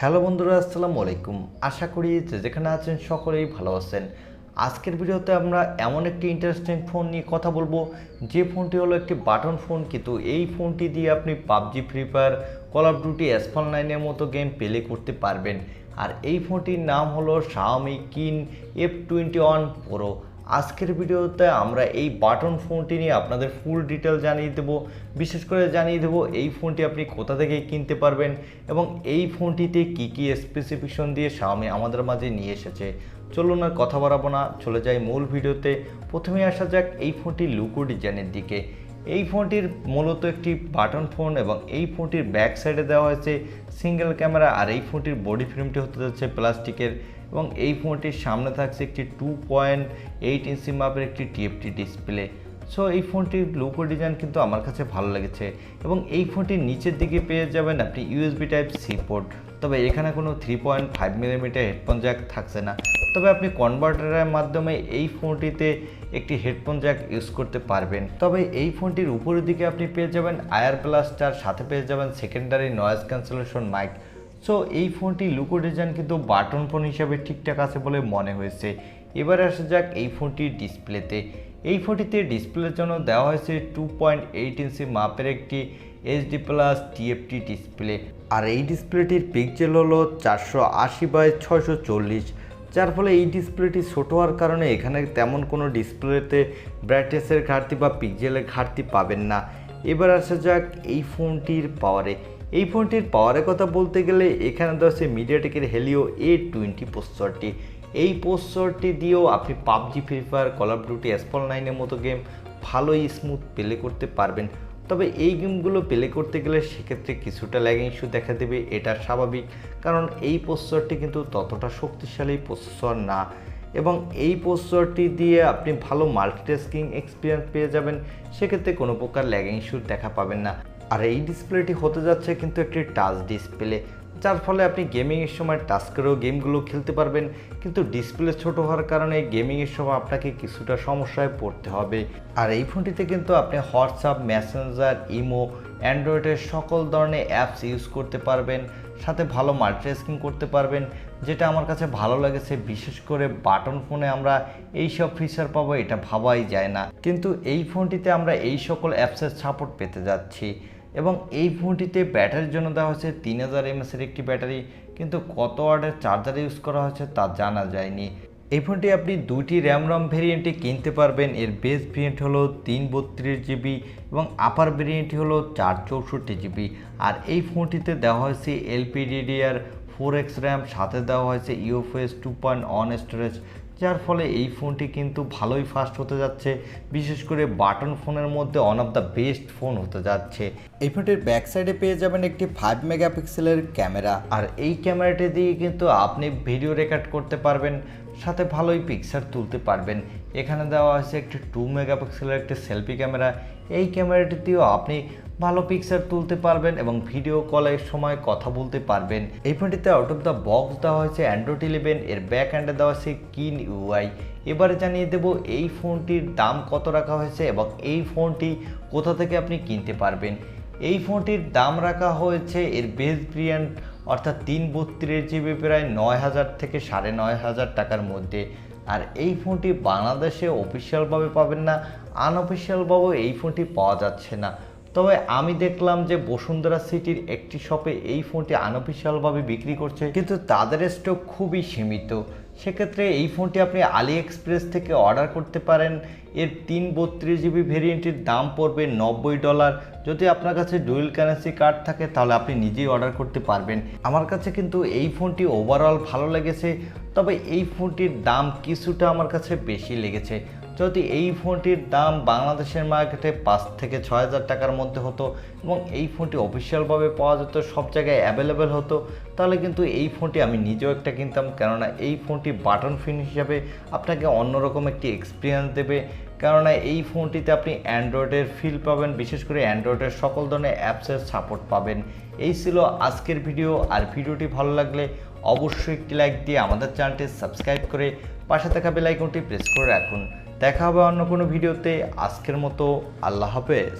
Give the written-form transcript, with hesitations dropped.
Hello বন্ধুরা, আসসালামু আলাইকুম। আশা করি যেখানে আছেন সকলেই ভালো আছেন। আজকের ভিডিওতে আমরা এমন একটি ইন্টারেস্টিং ফোন নিয়ে কথা বলবো, যে ফোনটি হলো একটি বাটন ফোন, কিন্তু এই ফোনটি দিয়ে আপনি PUBG, free fire, call of duty, F21 মতো গেম প্লে করতে পারবেন। আর এই ফোনটির নাম হলো Xiaomi Qin F21 Pro। আজকের ভিডিওতে আমরা এই বাটন ফোনটি নিয়ে আপনাদের ফুল ডিটেল জানিয়ে দেব। বিশেষ করে জানিয়ে দেব এই ফোনটি আপনি কোথা থেকে কিনতে পারবেন এবং এই ফোনটিতে কি কি স্পেসিফিকেশন দিয়ে Xiaomi আমাদের মাঝে নিয়ে এসেছে। চলুন আর কথা বাড়াবো না, চলে যাই মূল ভিডিওতে। প্রথমে আসা যাক এই ফোনটির লুক ও ডিজাইনের দিকে। এই ফোনটির মূলত একটি বাটন ফোন এবং এই ফোনটির ব্যাক সাইডে দেওয়া হয়েছে সিঙ্গেল ক্যামেরা। আর এই ফোনটির বডি ফ্রেমটি হতে যাচ্ছে প্লাস্টিকের এবং এই ফোনটির সামনে থাকছে একটি 2.8 ইঞ্চি মাপের একটি টিএফটি ডিসপ্লে। সো এই ফোনটির লুক ও ডিজাইন কিন্তু আমার কাছে ভালো লেগেছে এবং এই ফোনটির নিচের দিকে পেয়ে যাবেন আপনি ইউএসবি টাইপ সি পোর্ট। তবে এখানে কোনো 3.5mm হেডফোন জ্যাক থাকছে না, তবে আপনি কনভার্টারের মাধ্যমে এই ফোনটিতে একটি হেডফোন জ্যাক ইউজ করতে পারবেন। তবে এই ফোনটির উপরের দিকে আপনি পেয়ে যাবেন আয়ার ব্লাস্টার, সাথে পেয়ে যাবেন secondary noise cancellation mic. So এই ফোনটি লুক ও ডিজাইন কিন্তু বাটন ফোন হিসাবে ঠিকঠাক আছে বলে মনে হয়েছে। এবার আসা যাক এই ফোনটির ডিসপ্লেতে। এই ফোনটিতে ডিসপ্লের জন্য দেওয়া হয়েছে 2.8 ইঞ্চি মাপের একটি এইচডি প্লাস টিএফটি ডিসপ্লে। আর এই ডিসপ্লেটির পিক্সেল হলো 480x640, যার ফলে এই ডিসপ্লেটি ছোটো হওয়ার কারণে এখানে তেমন কোনো ডিসপ্লেতে ব্রাইটনেসের ঘাটতি বা পিক্সেলের ঘাটতি পাবেন না। এবার আসা যাক এই ফোনটির পাওয়ারে। এই ফোনটির পাওয়ারের কথা বলতে গেলে এখানে দেওয়া আছে মিডিয়াটেকের হেলিও A20 প্রসেসরটি। এই প্রসেসরটি দিয়েও আপনি PUBG, free fire, call of duty, F21 মতো গেম ভালোই স্মুথ প্লে করতে পারবেন। তবে এই গেমগুলো প্লে করতে গেলে সেক্ষেত্রে কিছুটা ল্যাগিং ইস্যু দেখা দেবে, এটা স্বাভাবিক, কারণ এই প্রসেসরটি কিন্তু ততটা শক্তিশালী প্রসেসর না এবং এই প্রসেসরটি দিয়ে আপনি ভালো মাল্টিটাস্কিং এক্সপিরিয়েন্স পেয়ে যাবেন, সেক্ষেত্রে কোনো প্রকার ল্যাগিং ইস্যু দেখা পাবেন না। আর এই ডিসপ্লেটি হতে যাচ্ছে কিন্তু একটি টাচ ডিসপ্লে, যার ফলে আপনি গেমিংয়ের সময় টাচ করেও গেমগুলো খেলতে পারবেন, কিন্তু ডিসপ্লে ছোট হওয়ার কারণে গেমিংয়ের সময় আপনাকে কিছুটা সমস্যায় পড়তে হবে। আর এই ফোনটিতে কিন্তু আপনি হোয়াটসঅ্যাপ, মেসেঞ্জার, ইমো, অ্যান্ড্রয়েডের সকল ধরনের অ্যাপস ইউজ করতে পারবেন, সাথে ভালো মাল্টিটাস্কিং করতে পারবেন, যেটা আমার কাছে ভালো লেগেছে। বিশেষ করে বাটন ফোনে আমরা এই সব ফিচার পাবো এটা ভাবাই যায় না, কিন্তু এই ফোনটিতে আমরা এই সকল অ্যাপসের সাপোর্ট পেতে যাচ্ছি। এবং এই ফোনটিতে ব্যাটারির জন্য দেওয়া হয়েছে 3000 mAh এর একটি ব্যাটারি, কিন্তু কত ওয়াটের চার্জার ইউজ করা হয়েছে তা জানা যায়নি। এই ফোনটি আপনি দুটি র্যাম ভেরিয়েন্টে কিনতে পারবেন। এর বেস ভেরিয়েন্ট হলো 332GB এবং আপার ভেরিয়েন্টটি হলো 464GB। আর এই ফোনটিতে দেওয়া হয়েছে LPDDR4X র্যাম, সাথে দেওয়া হয়েছে UFS 2.1 স্টোরেজ, যার ফলে এই ফোনটি কিন্তু ভালোই ফাস্ট হতে যাচ্ছে। বিশেষ করে বাটন ফোনের মধ্যে one of the best phone হতে যাচ্ছে। এই ফোনটির ব্যাক সাইডে পেয়ে যাবেন একটি 5 মেগাপিক্সেলের ক্যামেরা। আর এই ক্যামেরাটি দিয়ে কিন্তু আপনি ভিডিও রেকর্ড করতে পারবেন, সাথে ভালোই পিকচার তুলতে পারবেন। এখানে দেওয়া আছে একটি 2 মেগাপিক্সেলের একটি সেলফি ক্যামেরা। এই ক্যামেরাটি দিয়েও আপনি ভালো পিকচার তুলতে পারবেন এবং ভিডিও কলের সময় কথা বলতে পারবেন। এই ফোনটিতে আউট অফ দ্য বক্স দেওয়া হয়েছে Android 11, এর ব্যাক হ্যান্ডে দেওয়া আছে Qin UI। এবারে জানিয়ে দেব এই ফোনটির দাম কত রাখা হয়েছে এবং এই ফোনটি কোথা থেকে আপনি কিনতে পারবেন। এই ফোনটির দাম রাখা হয়েছে এর বেস ভেরিয়েন্ট অর্থাৎ 332GB প্রায় 9000 থেকে 9500 টাকার মধ্যে। আর এই ফোনটি বাংলাদেশে অফিসিয়ালভাবে পাবেন না, আনঅফিসিয়ালভাবেও এই ফোনটি পাওয়া যাচ্ছে না। তবে আমি দেখলাম যে বসুন্ধরা সিটির একটি শপে এই ফোনটি আনঅফিসিয়ালভাবে বিক্রি করছে, কিন্তু তাদের স্টক খুবই সীমিত। সেক্ষেত্রে এই ফোনটি আপনি আলি এক্সপ্রেস থেকে অর্ডার করতে পারেন। এর 332GB ভেরিয়েন্টের দাম পড়বে $90। যদি আপনার কাছে ডুয়েল কারেন্সি কার্ড থাকে তাহলে আপনি নিজেই অর্ডার করতে পারবেন। আমার কাছে কিন্তু এই ফোনটি ওভারঅল ভালো লেগেছে, তবে এই ফোনটির দাম কিছুটা আমার কাছে বেশি লেগেছে। যদি এই ফোনটির দাম বাংলাদেশের মার্কেটে 5 থেকে 6000 টাকার মধ্যে হতো এবং এই ফোনটি অফিসিয়ালভাবে পাওয়া যেত, সব জায়গায় অ্যাভেলেবেল হতো, তাহলে কিন্তু এই ফোনটি আমি নিজেও একটা কিনতাম, কেননা এই ফোনটি বাটন ফোন হিসাবে আপনাকে অন্যরকম একটি এক্সপিরিয়েন্স দেবে। কেননা এই ফোনটিতে আপনি অ্যান্ড্রয়েডের ফিল পাবেন, বিশেষ করে অ্যান্ড্রয়েডের সকল ধরনের অ্যাপসের সাপোর্ট পাবেন। এই ছিল আজকের ভিডিও। আর ভিডিওটি ভালো লাগলে অবশ্যই একটি লাইক দিয়ে আমাদের চ্যানেলটি সাবস্ক্রাইব করে পাশে থাকা বেল আইকনটি প্রেস করে রাখুন। দেখা হবে অন্য কোনো ভিডিওতে। আজকের মতো আল্লাহ হাফেজ।